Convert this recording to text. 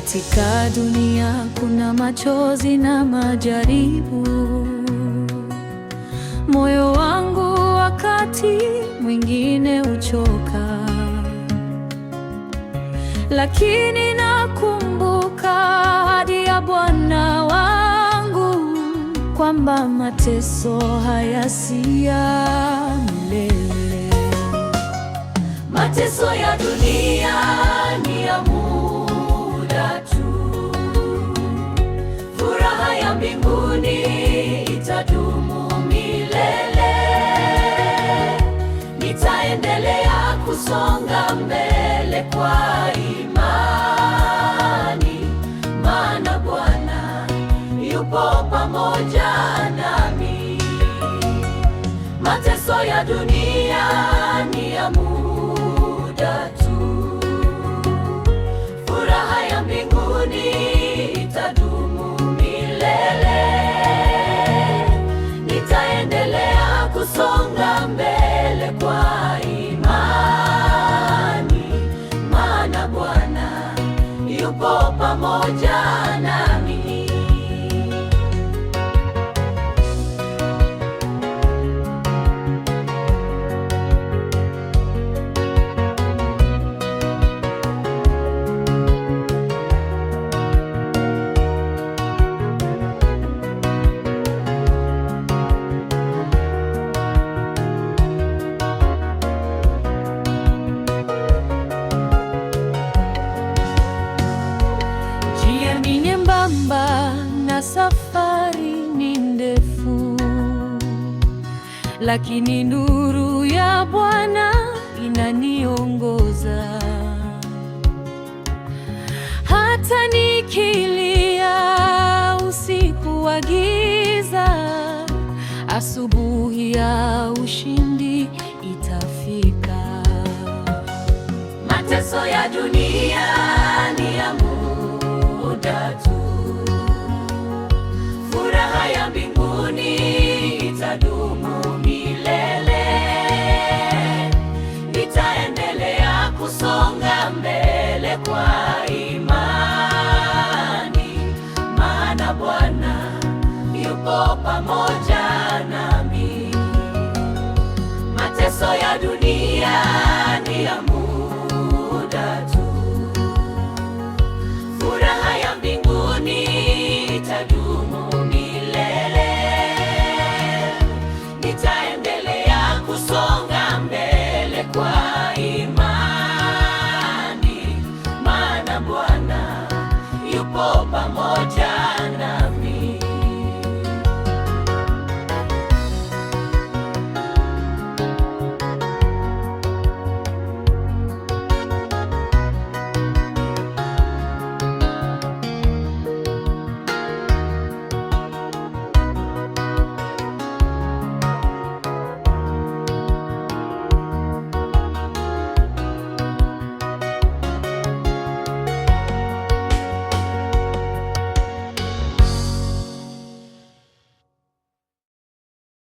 Katika dunia kuna machozi na majaribu. Moyo wangu wakati mwingine huchoka, lakini nakumbuka ahadi ya Bwana wangu kwamba mateso haya si ya milele. Mateso ya dunia ni ya muda tu, furaha ya mbinguni itadumu milele. Nitaendelea kusonga mbele kwa imani, maana Bwana yupo pamoja nami. Mateso ya dunia ni ya muda tu, furaha ya mbinguni itadumu milele. Nitaendelea kusonga mbele kwa imani, maana Bwana yupo pamoja nami. Njia ni nyembamba na safari ni ndefu, lakini nuru ya Bwana inaniongoza. Hata nikilia usiku wa giza, asubuhi ya ushindi itafika. Mateso ya dunia ni ya muda tu, furaha ya mbinguni itadumu milele. Nitaendelea kusonga mbele kwa imani, maana Bwana yupo pamoja nami. Mateso ya dunia ni ya muda tu, furaha ya mbinguni itadumu milele. Nitaendelea kusonga mbele kwa imani, maana Bwana yupo pamoja